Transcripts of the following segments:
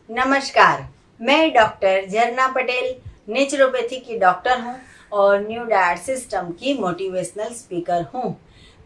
नमस्कार। मैं डॉक्टर झरना पटेल नेचुरोपैथी की डॉक्टर हूँ और न्यू डाइट सिस्टम की मोटिवेशनल स्पीकर हूँ।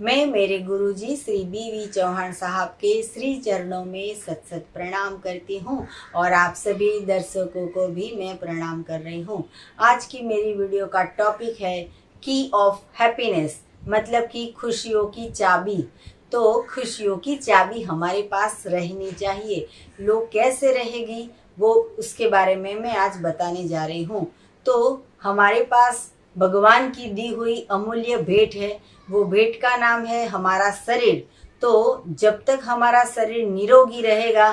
मैं मेरे गुरुजी श्री बी.वी. चौहान साहब के श्री चरणों में सत सत प्रणाम करती हूँ और आप सभी दर्शकों को भी मैं प्रणाम कर रही हूँ। आज की मेरी वीडियो का टॉपिक है की ऑफ हैप्पीनेस, मतलब कि खुशियों की चाबी। तो खुशियों की चाबी हमारे पास रहनी चाहिए। लोग कैसे रहेगी वो उसके बारे में मैं आज बताने जा रही हूँ। तो हमारे पास भगवान की दी हुई अमूल्य भेंट है। वो भेंट का नाम है हमारा शरीर। तो जब तक हमारा शरीर निरोगी रहेगा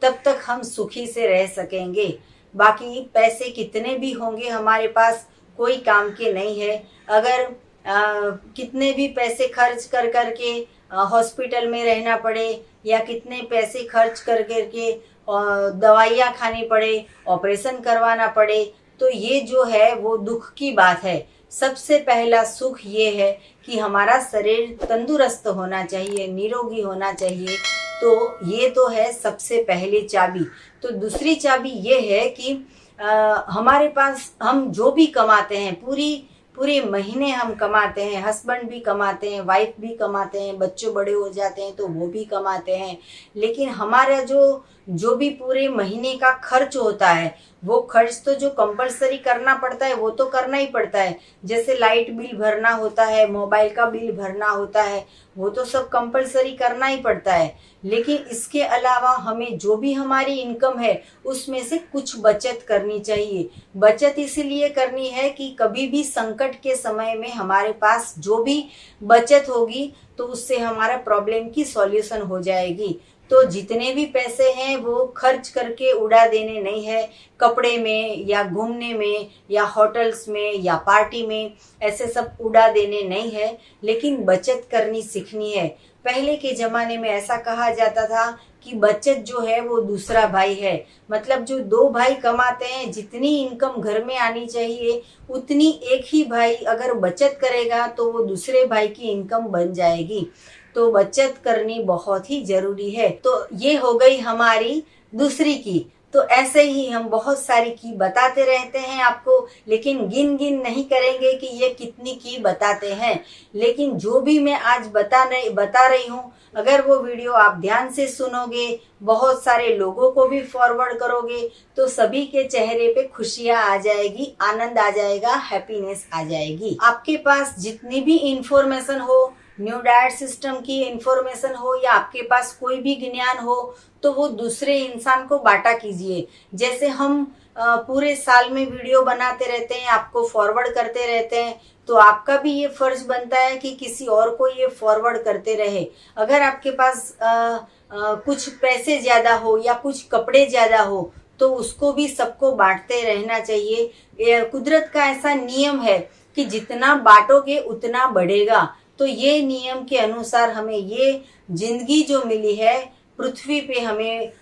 तब तक हम सुखी से रह सकेंगे। बाकी पैसे कितने भी होंगे हमारे पास कोई काम के नहीं है। अगर कितने भी पैसे खर्च कर करके हॉस्पिटल में रहना पड़े या कितने पैसे खर्च कर करके दवाइयाँ खानी पड़े, ऑपरेशन करवाना पड़े, तो ये जो है वो दुख की बात है। सबसे पहला सुख ये है कि हमारा शरीर तंदुरुस्त होना चाहिए, निरोगी होना चाहिए। तो ये तो है सबसे पहली चाबी। तो दूसरी चाबी ये है कि हमारे पास हम जो भी कमाते हैं, पूरे महीने हम कमाते हैं, हस्बैंड भी कमाते हैं, वाइफ भी कमाते हैं, बच्चे बड़े हो जाते हैं तो वो भी कमाते हैं, लेकिन हमारा जो भी पूरे महीने का खर्च होता है वो खर्च तो जो कंपलसरी करना पड़ता है वो तो करना ही पड़ता है। जैसे लाइट बिल भरना होता है, मोबाइल का बिल भरना होता है, वो तो सब कंपलसरी करना ही पड़ता है। लेकिन इसके अलावा हमें जो भी हमारी इनकम है उसमें से कुछ बचत करनी चाहिए। बचत इसलिए करनी है कि कभी भी संकट के समय में हमारे पास जो भी बचत होगी तो उससे हमारा प्रॉब्लम की सॉल्यूशन हो जाएगी। तो जितने भी पैसे हैं वो खर्च करके उड़ा देने नहीं है, कपड़े में या घूमने में या होटल्स में या पार्टी में, ऐसे सब उड़ा देने नहीं है, लेकिन बचत करनी सीखनी है। पहले के ज़माने में ऐसा कहा जाता था कि बचत जो है वो दूसरा भाई है। मतलब जो दो भाई कमाते हैं, जितनी इनकम घर में आनी चाहिए उतनी एक ही भाई अगर बचत करेगा तो वो दूसरे भाई की इनकम बन जाएगी। तो बचत करनी बहुत ही जरूरी है। तो ये हो गई हमारी दूसरी की। तो ऐसे ही हम बहुत सारी की बताते रहते हैं आपको, लेकिन गिन नहीं करेंगे कि ये कितनी की बताते हैं। लेकिन जो भी मैं आज बता रही हूँ, अगर वो वीडियो आप ध्यान से सुनोगे, बहुत सारे लोगों को भी फॉरवर्ड करोगे, तो सभी के चेहरे पे खुशियां आ जाएगी, आनंद आ जाएगा, हैप्पीनेस आ जाएगी। आपके पास जितनी भी इंफॉर्मेशन हो, न्यू डाइट सिस्टम की इंफॉर्मेशन हो या आपके पास कोई भी ज्ञान हो, तो वो दूसरे इंसान को बांटा कीजिए। जैसे हम पूरे साल में वीडियो बनाते रहते हैं, आपको फॉरवर्ड करते रहते हैं, तो आपका भी ये फर्ज बनता है कि किसी और को ये फॉरवर्ड करते रहे। अगर आपके पास कुछ पैसे ज्यादा हो या कुछ कपड़े ज्यादा हो तो उसको भी सबको बांटते रहना चाहिए। कुदरत का ऐसा नियम है कि जितना बांटोगे उतना बढ़ेगा। तो ये नियम के अनुसार हमें ये जिंदगी जो मिली है पृथ्वी पे, हमें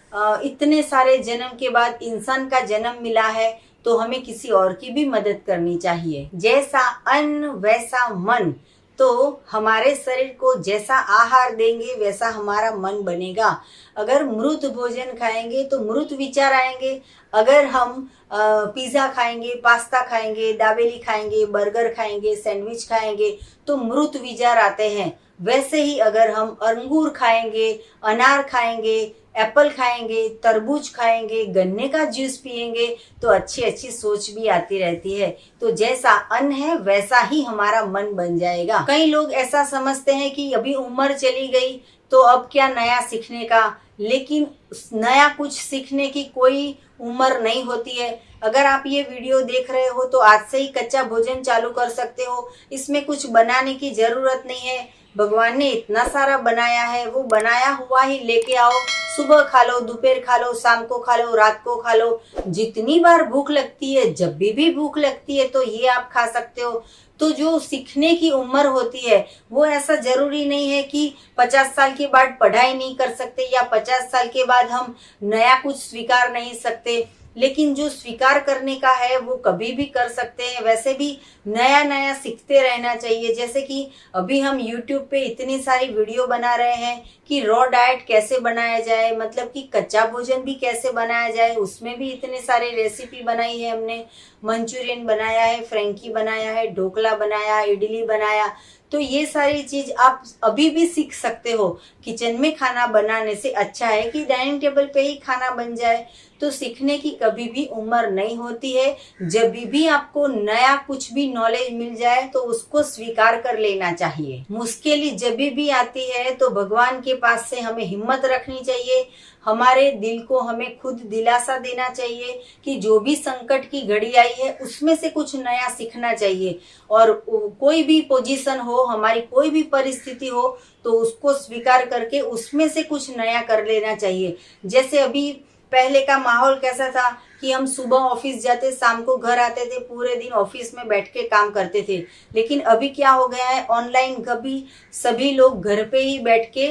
इतने सारे जन्म के बाद इंसान का जन्म मिला है, तो हमें किसी और की भी मदद करनी चाहिए। जैसा अन्न वैसा मन। तो हमारे शरीर को जैसा आहार देंगे वैसा हमारा मन बनेगा। अगर मृत भोजन खाएंगे तो मृत विचार आएंगे। अगर हम पिज्जा खाएंगे, पास्ता खाएंगे, दाबेली खाएंगे, बर्गर खाएंगे, सैंडविच खाएंगे तो मृत विचार आते हैं। वैसे ही अगर हम अंगूर खाएंगे, अनार खाएंगे, एप्पल खाएंगे, तरबूज खाएंगे, गन्ने का जूस पिएंगे तो अच्छी अच्छी सोच भी आती रहती है। तो जैसा अन्न है वैसा ही हमारा मन बन जाएगा। कई लोग ऐसा समझते हैं कि अभी उम्र चली गई तो अब क्या नया सीखने का, लेकिन नया कुछ सीखने की कोई उम्र नहीं होती है। अगर आप ये वीडियो देख रहे हो तो आज से ही कच्चा भोजन चालू कर सकते हो। इसमें कुछ बनाने की जरूरत नहीं है। भगवान ने इतना सारा बनाया है, वो बनाया हुआ ही लेके आओ। सुबह खा लो, दोपहर खा लो, शाम को खा लो, रात को खा लो, जितनी बार भूख लगती है, जब भी भूख लगती है तो ये आप खा सकते हो। तो जो सीखने की उम्र होती है वो ऐसा जरूरी नहीं है कि 50 साल के बाद पढ़ाई नहीं कर सकते या 50 साल के बाद हम नया कुछ स्वीकार नहीं सकते। लेकिन जो स्वीकार करने का है वो कभी भी कर सकते हैं। वैसे भी नया नया सीखते रहना चाहिए। जैसे कि अभी हम YouTube पे इतनी सारी वीडियो बना रहे हैं कि रॉ डाइट कैसे बनाया जाए, मतलब कि कच्चा भोजन भी कैसे बनाया जाए, उसमें भी इतने सारे रेसिपी बनाई है हमने। मंचूरियन बनाया है, फ्रेंकी बनाया है, ढोकला बनाया, इडली बनाया। तो ये सारी चीज आप अभी भी सीख सकते हो। किचन में खाना बनाने से अच्छा है कि डाइनिंग टेबल पे ही खाना बन जाए। तो सीखने की कभी भी उम्र नहीं होती है। जब भी आपको नया कुछ भी नॉलेज मिल जाए तो उसको स्वीकार कर लेना चाहिए। मुश्किल जब भी आती है तो भगवान के पास से हमें हिम्मत रखनी चाहिए। हमारे दिल को हमें खुद दिलासा देना चाहिए कि जो भी संकट की घड़ी आई है उसमें से कुछ नया सीखना चाहिए। और कोई भी पोजीशन हो, हमारी कोई भी परिस्थिति हो, तो उसको स्वीकार करके उसमें से कुछ नया कर लेना चाहिए। जैसे अभी पहले का माहौल कैसा था कि हम सुबह ऑफिस जाते, शाम को घर आते थे, पूरे दिन ऑफिस में बैठ के काम करते थे। लेकिन अभी क्या हो गया है, ऑनलाइन कभी सभी लोग घर पे ही बैठ के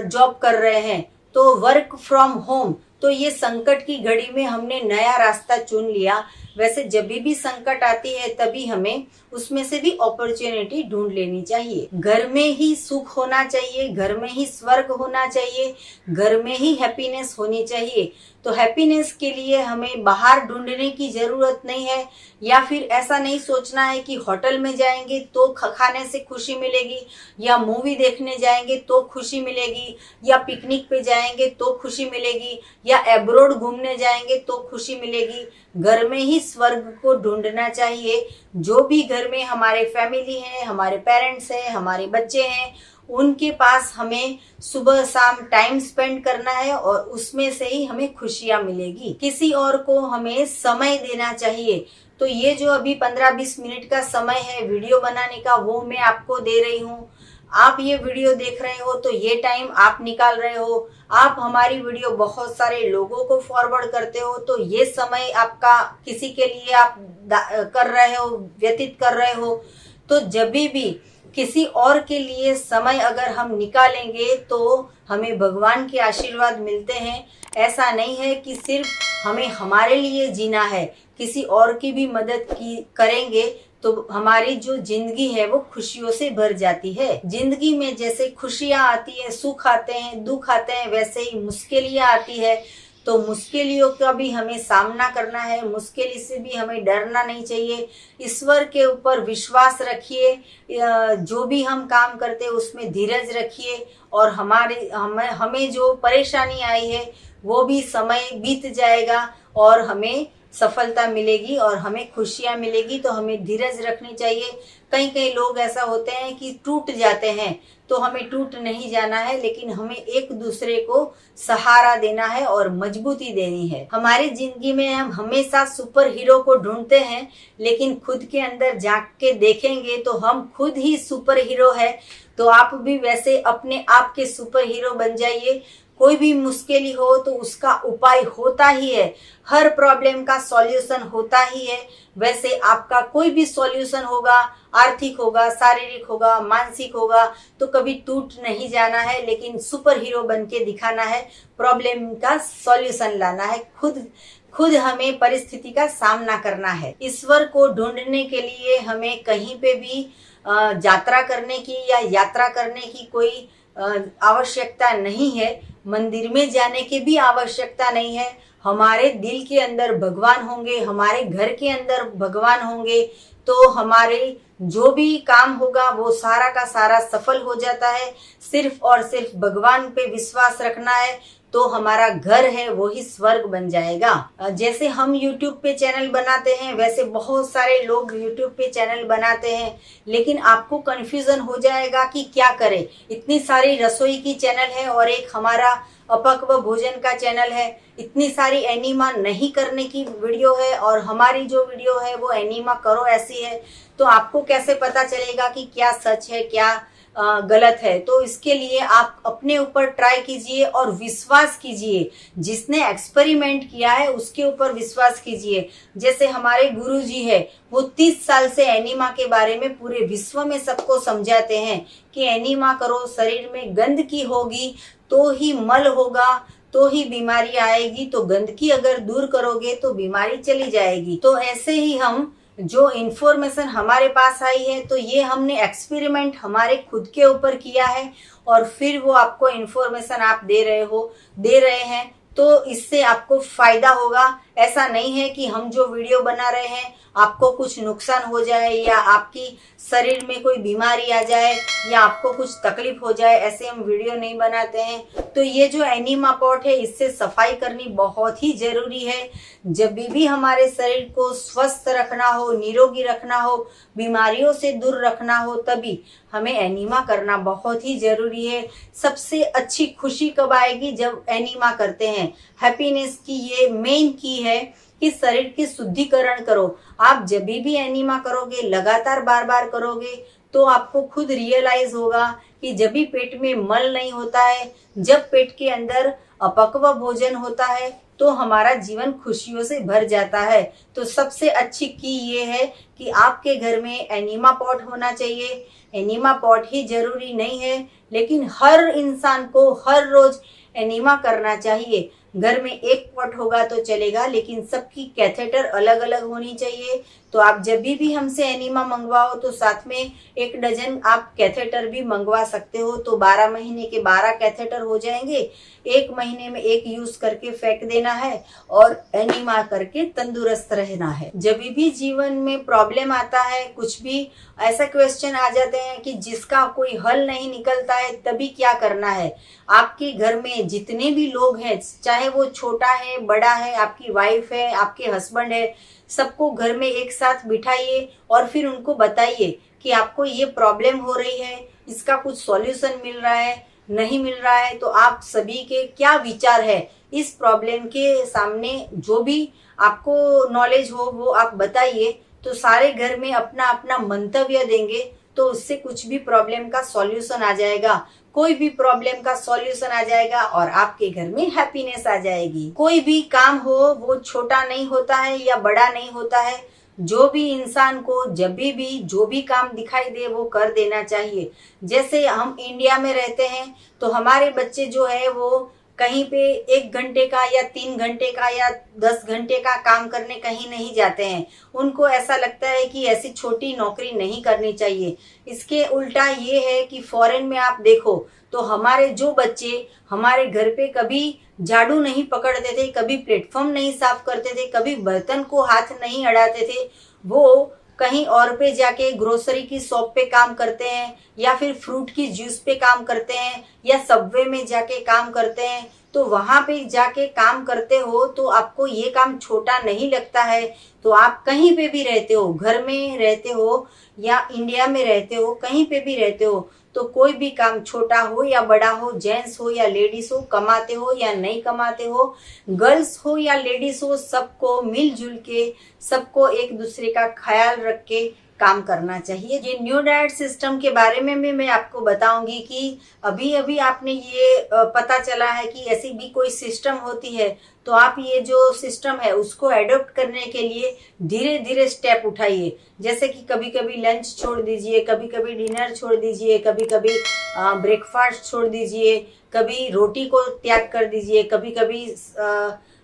जॉब कर रहे हैं, तो वर्क फ्रॉम होम। तो ये संकट की घड़ी में हमने नया रास्ता चुन लिया। वैसे जब भी संकट आती है तभी हमें उसमें से भी अपॉर्चुनिटी ढूंढ लेनी चाहिए। घर में ही सुख होना चाहिए, घर में ही स्वर्ग होना चाहिए, घर में ही हैप्पीनेस होनी चाहिए। तो हैप्पीनेस के लिए हमें बाहर ढूंढने की जरूरत नहीं है, या फिर ऐसा नहीं सोचना है कि होटल में जाएंगे तो खाने से खुशी मिलेगी, या मूवी देखने जाएंगे तो खुशी मिलेगी, या पिकनिक पे जाएंगे तो खुशी मिलेगी, या एब्रोड घूमने जाएंगे तो खुशी मिलेगी। घर में ही स्वर्ग को ढूंढना चाहिए। जो भी घर में हमारे फैमिली है, हमारे पेरेंट्स है, हमारे बच्चे हैं, उनके पास हमें सुबह शाम टाइम स्पेंड करना है और उसमें से ही हमें खुशियां मिलेगी। किसी और को हमें समय देना चाहिए। तो ये जो अभी 15-20 मिनट का समय है वीडियो बनाने का, वो मैं आपको दे रही हूँ। आप ये वीडियो देख रहे हो तो ये टाइम आप निकाल रहे हो। आप हमारी वीडियो बहुत सारे लोगों को फॉरवर्ड करते हो, तो ये समय आपका किसी के लिए आप कर रहे हो, व्यतीत कर रहे हो। तो जब भी किसी और के लिए समय अगर हम निकालेंगे तो हमें भगवान के आशीर्वाद मिलते हैं। ऐसा नहीं है कि सिर्फ हमें हमारे लिए जीना है, किसी और की भी मदद करेंगे तो हमारी जो जिंदगी है वो खुशियों से भर जाती है। जिंदगी में जैसे खुशियां आती है, सुख आते हैं, दुख आते हैं, वैसे ही मुश्किलियां आती है। तो मुश्किलों का भी हमें सामना करना है, मुश्किल से भी हमें डरना नहीं चाहिए। ईश्वर के ऊपर विश्वास रखिए, जो भी हम काम करते हैं उसमें धीरज रखिए, और हमें जो परेशानी आई है वो भी समय बीत जाएगा और हमें सफलता मिलेगी और हमें खुशियां मिलेगी। तो हमें धीरज रखनी चाहिए। कई कई लोग ऐसा होते हैं कि टूट जाते हैं, तो हमें टूट नहीं जाना है, लेकिन हमें एक दूसरे को सहारा देना है और मजबूती देनी है। हमारी जिंदगी में हम हमेशा सुपर हीरो को ढूंढते हैं, लेकिन खुद के अंदर झांक के देखेंगे तो हम खुद ही सुपर हीरो है। तो आप भी वैसे अपने आप के सुपर हीरो बन जाइए। कोई भी मुश्किल हो तो उसका उपाय होता ही है, हर प्रॉब्लम का सॉल्यूशन होता ही है। वैसे आपका कोई भी सॉल्यूशन होगा, आर्थिक होगा, शारीरिक होगा, मानसिक होगा, तो कभी टूट नहीं जाना है, लेकिन सुपर हीरो बन के दिखाना है, प्रॉब्लम का सॉल्यूशन लाना है। खुद हमें परिस्थिति का सामना करना है। ईश्वर को ढूंढने के लिए हमें कहीं पे भी यात्रा करने की या यात्रा करने की कोई आवश्यकता नहीं है। मंदिर में जाने की भी आवश्यकता नहीं है। हमारे दिल के अंदर भगवान होंगे, हमारे घर के अंदर भगवान होंगे, तो हमारे जो भी काम होगा वो सारा का सारा सफल हो जाता है। सिर्फ और सिर्फ भगवान पे विश्वास रखना है, तो हमारा घर है वो ही स्वर्ग बन जाएगा। जैसे हम YouTube पे चैनल बनाते हैं, वैसे बहुत सारे लोग YouTube पे चैनल बनाते हैं, लेकिन आपको कंफ्यूजन हो जाएगा कि क्या करें। इतनी सारी रसोई की चैनल है और एक हमारा अपक्व भोजन का चैनल है। इतनी सारी एनिमा नहीं करने की वीडियो है और हमारी जो वीडियो है वो एनिमा करो ऐसी है। तो आपको कैसे पता चलेगा कि क्या सच है, क्या गलत है। तो इसके लिए आप अपने ऊपर ट्राई कीजिए और विश्वास कीजिए। जिसने एक्सपेरिमेंट किया है उसके ऊपर विश्वास कीजिए। जैसे हमारे गुरुजी है, वो 30 साल से एनीमा के बारे में पूरे विश्व में सबको समझाते हैं कि एनीमा करो, शरीर में गंदगी होगी तो ही मल होगा, तो ही बीमारी आएगी। तो गंदगी अगर दूर करोगे तो बीमारी चली जाएगी। तो ऐसे ही हम जो इन्फॉर्मेशन हमारे पास आई है, तो ये हमने एक्सपेरिमेंट हमारे खुद के ऊपर किया है और फिर वो आपको इन्फॉर्मेशन आप दे रहे हैं, तो इससे आपको फायदा होगा। ऐसा नहीं है कि हम जो वीडियो बना रहे हैं आपको कुछ नुकसान हो जाए या आपकी शरीर में कोई बीमारी आ जाए या आपको कुछ तकलीफ हो जाए, ऐसे हम वीडियो नहीं बनाते हैं। तो ये जो एनीमा पॉट है, इससे सफाई करनी बहुत ही जरूरी है। जब भी हमारे शरीर को स्वस्थ रखना हो, निरोगी रखना हो, बीमारियों से दूर रखना हो, तभी हमें एनीमा करना बहुत ही जरूरी है। सबसे अच्छी खुशी कब आएगी? जब एनीमा करते हैं। हैप्पीनेस की ये मेन की है कि शरीर की शुद्धिकरण करो। आप जब भी एनीमा करोगे, लगातार बार बार करोगे, तो आपको खुद रियलाइज होगा कि जब भी पेट में मल नहीं होता है, जब पेट के अंदर अपक्व भोजन होता है, तो हमारा जीवन खुशियों से भर जाता है। तो सबसे अच्छी की ये है कि आपके घर में एनीमा पॉट होना चाहिए। एनीमा पॉट ही जरूरी नहीं है, लेकिन हर इंसान को हर रोज एनीमा करना चाहिए। घर में एक पॉट होगा तो चलेगा, लेकिन सबकी कैथेटर अलग अलग होनी चाहिए। तो आप जब भी हमसे एनीमा मंगवाओ तो साथ में 1 डजन आप कैथेटर भी मंगवा सकते हो। तो 12 महीने के 12 कैथेटर हो जाएंगे। 1 महीने में 1 यूज करके फेंक देना है और एनीमा करके तंदुरुस्त रहना है। जब भी जीवन में प्रॉब्लम आता है, कुछ भी ऐसा क्वेश्चन आ जाते हैं कि जिसका कोई हल नहीं निकलता है, तभी क्या करना है? आपके घर में जितने भी लोग हैं, चाहे वो छोटा है, बड़ा है, आपकी वाइफ है, आपके हस्बैंड है, सबको घर में एक साथ बिठाइए और फिर उनको बताइए कि आपको ये प्रॉब्लम हो रही है, इसका कुछ सॉल्यूशन मिल रहा है, नहीं मिल रहा है। तो आप सभी के क्या विचार है इस प्रॉब्लम के सामने? जो भी आपको नॉलेज हो वो आप बताइए। तो सारे घर में अपना अपना मंतव्य देंगे, तो उससे कुछ भी प्रॉब्लम का सॉल्यूशन आ जाएगा, कोई भी प्रॉब्लम का सॉल्यूशन आ जाएगा और आपके घर में हैप्पीनेस आ जाएगी। कोई भी काम हो वो छोटा नहीं होता है या बड़ा नहीं होता है। जो भी इंसान को जब भी जो भी काम दिखाई दे वो कर देना चाहिए। जैसे हम इंडिया में रहते हैं, तो हमारे बच्चे जो है वो कहीं पे 1 घंटे का या 3 घंटे का या 10 घंटे का काम करने कहीं नहीं जाते हैं। उनको ऐसा लगता है कि ऐसी छोटी नौकरी नहीं करनी चाहिए। इसके उल्टा ये है कि फॉरेन में आप देखो तो हमारे जो बच्चे हमारे घर पे कभी झाड़ू नहीं पकड़ते थे, कभी प्लेटफॉर्म नहीं साफ करते थे, कभी बर्तन को हाथ नहीं अड़ाते थे, वो कहीं और पे जाके ग्रोसरी की शॉप पे काम करते हैं या फिर फ्रूट की जूस पे काम करते हैं या सबवे में जाके काम करते हैं। तो वहां पे जाके काम करते हो तो आपको ये काम छोटा नहीं लगता है। तो आप कहीं पे भी रहते हो, घर में रहते हो या इंडिया में रहते हो, कहीं पे भी रहते हो, तो कोई भी काम छोटा हो या बड़ा हो, जेंट्स हो या लेडीज हो, कमाते हो या नहीं कमाते हो, गर्ल्स हो या लेडीज हो, सबको मिलजुल के, सबको एक दूसरे का ख्याल रख के काम करना चाहिए। ये न्यू डाइट सिस्टम के बारे में भी मैं आपको बताऊंगी कि अभी अभी आपने ये पता चला है कि ऐसी भी कोई सिस्टम होती है। तो आप ये जो सिस्टम है उसको एडॉप्ट करने के लिए धीरे धीरे स्टेप उठाइए। जैसे कि कभी कभी लंच छोड़ दीजिए, कभी कभी डिनर छोड़ दीजिए, कभी कभी ब्रेकफास्ट छोड़ दीजिए, कभी रोटी को त्याग कर दीजिए, कभी कभी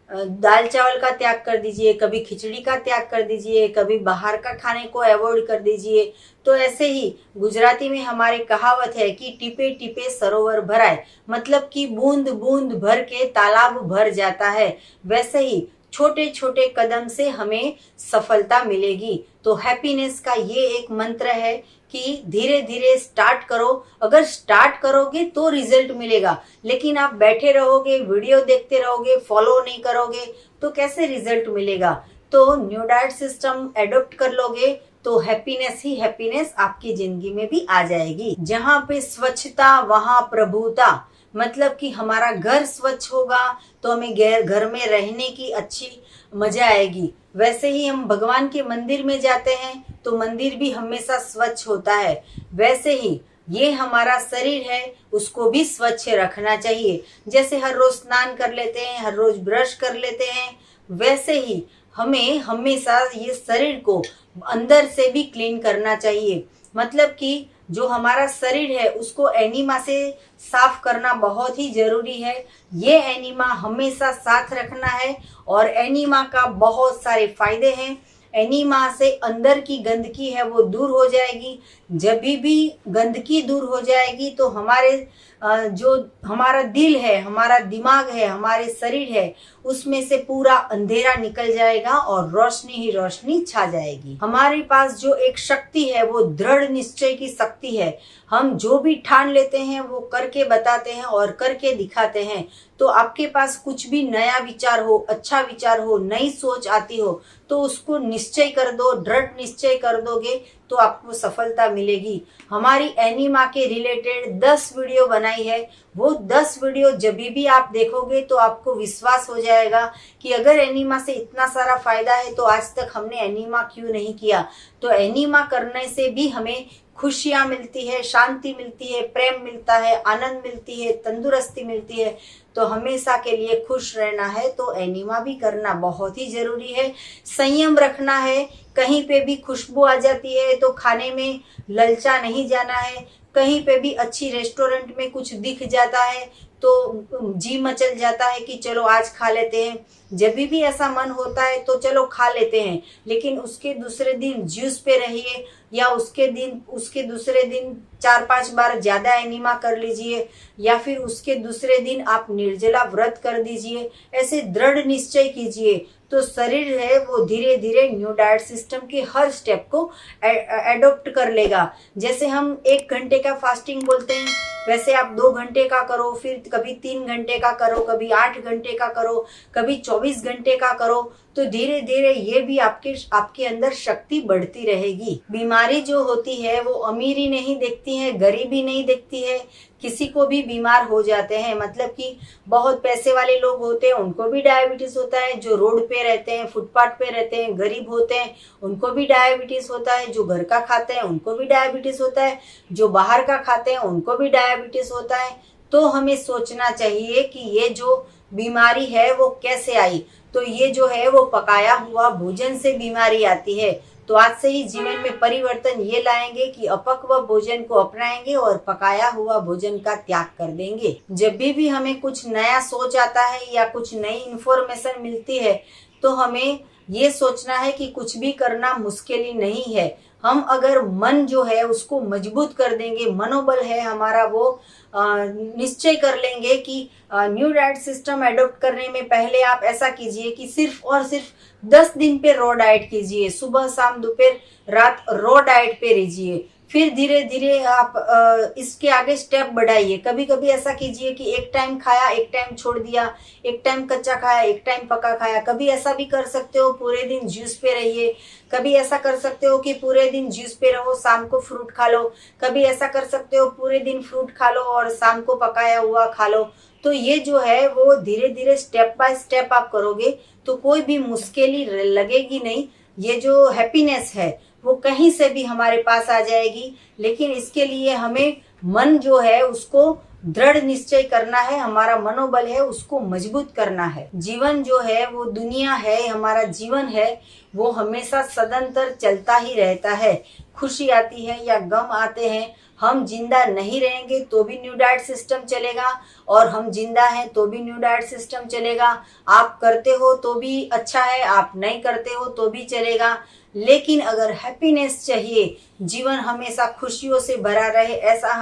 दाल चावल का त्याग कर दीजिए, कभी खिचड़ी का त्याग कर दीजिए, कभी बाहर का खाने को अवॉइड कर दीजिए। तो ऐसे ही गुजराती में हमारी कहावत है कि टिपे टिपे सरोवर भराए, मतलब कि बूंद बूंद भर के तालाब भर जाता है। वैसे ही छोटे छोटे कदम से हमें सफलता मिलेगी। तो हैप्पीनेस का ये एक मंत्र है कि धीरे धीरे स्टार्ट करो। अगर स्टार्ट करोगे तो रिजल्ट मिलेगा, लेकिन आप बैठे रहोगे, वीडियो देखते रहोगे, फॉलो नहीं करोगे, तो कैसे रिजल्ट मिलेगा? तो न्यू डाइट सिस्टम एडॉप्ट कर लोगे तो हैप्पीनेस ही हैप्पीनेस आपकी जिंदगी में भी आ जाएगी। जहाँ पे स्वच्छता वहाँ प्रभुता, मतलब कि हमारा घर स्वच्छ होगा तो हमें घर में रहने की अच्छी मजा आएगी। वैसे ही हम भगवान के मंदिर में जाते हैं तो मंदिर भी हमेशा स्वच्छ होता है। वैसे ही ये हमारा शरीर है, उसको भी स्वच्छ रखना चाहिए। जैसे हर रोज स्नान कर लेते हैं, हर रोज ब्रश कर लेते हैं, वैसे ही हमें हमेशा ये शरीर को अंदर से भी क्लीन करना चाहिए। मतलब कि जो हमारा शरीर है उसको एनीमा से साफ करना बहुत ही जरूरी है। ये एनीमा हमेशा साथ रखना है और एनीमा का बहुत सारे फायदे हैं। एनीमा से अंदर की गंदगी है वो दूर हो जाएगी। जब भी गंदगी दूर हो जाएगी तो हमारे जो हमारा दिल है, हमारा दिमाग है, हमारे शरीर है, उसमें से पूरा अंधेरा निकल जाएगा और रोशनी ही रोशनी छा जाएगी। हमारे पास जो एक शक्ति है वो दृढ़ निश्चय की शक्ति है। हम जो भी ठान लेते हैं वो करके बताते हैं और करके दिखाते हैं। तो आपके पास कुछ भी नया विचार हो, अच्छा विचार हो, नई सोच आती हो तो उसको निश्चय कर दो, दृढ़ निश्चय कर दोगे तो आपको सफलता मिलेगी। हमारी एनीमा के रिलेटेड 10 वीडियो बनाई है। वो 10 वीडियो जब भी आप देखोगे तो आपको विश्वास हो जाएगा कि अगर एनीमा से इतना सारा फायदा है तो आज तक हमने एनीमा क्यों नहीं किया। तो एनीमा करने से भी हमें खुशियां मिलती है, शांति मिलती है, प्रेम मिलता है, आनंद मिलती है, तंदुरुस्ती मिलती है। तो हमेशा के लिए खुश रहना है तो एनीमा भी करना बहुत ही जरूरी है। संयम रखना है। कहीं पे भी खुशबू आ जाती है तो खाने में ललचा नहीं जाना है। कहीं पे भी अच्छी रेस्टोरेंट में कुछ दिख जाता है तो जी मचल जाता है कि चलो आज खा लेते हैं। जब भी ऐसा मन होता है तो चलो खा लेते हैं, लेकिन उसके दूसरे दिन ज्यूस पे रहिए या उसके दूसरे दिन 4-5 बार ज्यादा एनीमा कर लीजिए या फिर उसके दूसरे दिन आप निर्जला व्रत कर दीजिए। ऐसे दृढ़ निश्चय कीजिए तो शरीर है वो धीरे धीरे न्यू डाइट सिस्टम के हर स्टेप को एडॉप्ट कर लेगा। जैसे हम 1 घंटे का फास्टिंग बोलते हैं वैसे आप 2 घंटे का करो, फिर कभी 3 घंटे का करो, कभी 8 घंटे का करो, कभी 24 घंटे का करो। तो धीरे धीरे ये भी आपके अंदर शक्ति बढ़ती रहेगी। बीमारी जो होती है वो अमीरी नहीं देखती है, गरीबी नहीं देखती है। किसी को भी बीमार हो जाते हैं, मतलब कि बहुत पैसे वाले लोग होते हैं उनको भी डायबिटीज होता है। जो रोड पे रहते हैं, फुटपाथ पे रहते हैं, गरीब होते हैं उनको भी डायबिटीज होता है। जो घर का खाते हैं उनको भी डायबिटीज होता है। जो बाहर का खाते हैं उनको भी डायबिटीज होता है। तो हमें सोचना चाहिए कि ये जो बीमारी है वो कैसे आई। तो ये जो है वो पकाया हुआ भोजन से बीमारी आती है। तो आज से ही जीवन में परिवर्तन ये लाएंगे कि अपक्व भोजन को अपनाएंगे और पकाया हुआ भोजन का त्याग कर देंगे। जब भी हमें कुछ नया सोच आता है या कुछ नई इंफॉर्मेशन मिलती है तो हमें ये सोचना है कि कुछ भी करना मुश्किल ही नहीं है। हम अगर मन जो है उसको मजबूत कर देंगे, मनोबल है हमारा वो निश्चय कर लेंगे कि न्यू डाइट सिस्टम एडॉप्ट करने में पहले आप ऐसा कीजिए कि सिर्फ और सिर्फ 10 दिन पे रॉ डाइट कीजिए। सुबह शाम दोपहर रात रॉ डाइट पे रहिए। फिर धीरे धीरे आप इसके आगे स्टेप बढ़ाइए। कभी कभी ऐसा कीजिए कि एक टाइम खाया, एक टाइम छोड़ दिया, एक टाइम कच्चा खाया, एक टाइम पका खाया। कभी ऐसा भी कर सकते हो पूरे दिन जूस पे रहिए। कभी ऐसा कर सकते हो कि पूरे दिन जूस पे रहो, शाम को फ्रूट खा लो। कभी ऐसा कर सकते हो पूरे दिन फ्रूट खा लो और शाम को पकाया हुआ खा लो। तो ये जो है वो धीरे धीरे स्टेप बाय स्टेप आप करोगे तो कोई भी मुश्किल लगेगी नहीं। ये जो हैप्पीनेस है वो कहीं से भी हमारे पास आ जाएगी। लेकिन इसके लिए हमें मन जो है उसको दृढ़ निश्चय करना है, हमारा मनोबल है उसको मजबूत करना है। जीवन जो है वो दुनिया है, हमारा जीवन है वो हमेशा सदंतर चलता ही रहता है। खुशी आती है या गम आते हैं, हम जिंदा नहीं रहेंगे तो भी न्यू डाइट सिस्टम चलेगा और हम जिंदा हैं तो भी न्यू डाइट सिस्टम चलेगा। आप करते हो तो भी अच्छा है, आप नहीं करते हो तो भी चलेगा। लेकिन अगर हैप्पीनेस चाहिए, जीवन हमेशा खुशियों से भरा रहे ऐसा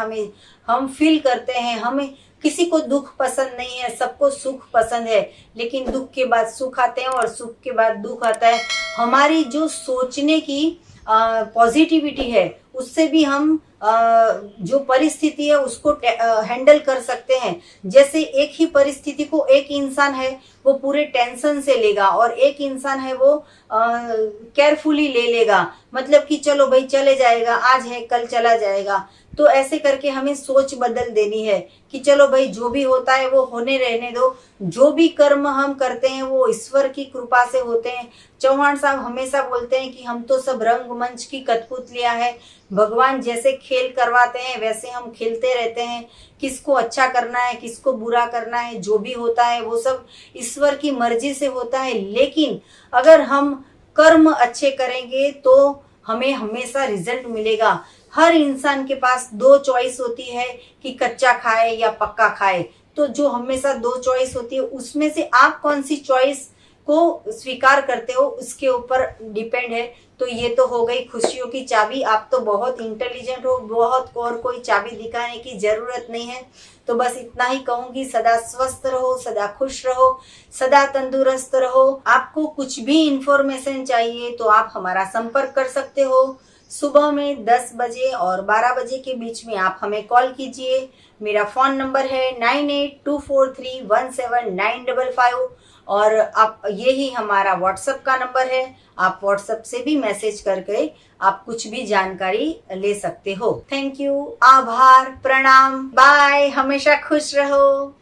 हम फील करते हैं। हमें किसी को दुख पसंद नहीं है, सबको सुख पसंद है। लेकिन दुख के बाद सुख आते हैं और सुख के बाद दुख आता है। हमारी जो सोचने की पॉजिटिविटी है उससे भी हम जो परिस्थिति है उसको हैंडल कर सकते हैं। जैसे एक ही परिस्थिति को एक इंसान है वो पूरे टेंशन से लेगा और एक इंसान है वो केयरफुली ले लेगा। मतलब कि चलो भाई चले जाएगा, आज है कल चला जाएगा। तो ऐसे करके हमें सोच बदल देनी है कि चलो भाई जो भी होता है वो होने रहने दो। जो भी कर्म हम करते हैं वो ईश्वर की कृपा से होते हैं। चौहान साहब हमेशा बोलते हैं कि हम तो सब रंगमंच की कठपुतलियां हैं। भगवान जैसे खेल करवाते हैं वैसे हम खेलते रहते हैं। किसको अच्छा करना है, किसको बुरा करना है, जो भी होता है वो सब ईश्वर की मर्जी से होता है। लेकिन अगर हम कर्म अच्छे करेंगे तो हमें हमेशा रिजल्ट मिलेगा। हर इंसान के पास दो चॉइस होती है कि कच्चा खाए या पक्का खाए। तो जो हमेशा दो चॉइस होती है उसमें से आप कौन सी चॉइस को स्वीकार करते हो उसके ऊपर डिपेंड है। तो ये तो हो गई खुशियों की चाबी। आप तो बहुत इंटेलिजेंट हो, बहुत और कोई चाबी दिखाने की जरूरत नहीं है। तो बस इतना ही कहूंगी, सदा स्वस्थ रहो, सदा खुश रहो, सदा तंदुरुस्त रहो। आपको कुछ भी इंफॉर्मेशन चाहिए तो आप हमारा संपर्क कर सकते हो। सुबह में 10 बजे और 12 बजे के बीच में आप हमें कॉल कीजिए। मेरा फोन नंबर है 9824317955 और आप यही हमारा व्हाट्सएप का नंबर है। आप व्हाट्सएप से भी मैसेज करके आप कुछ भी जानकारी ले सकते हो। थैंक यू, आभार, प्रणाम, बाय, हमेशा खुश रहो।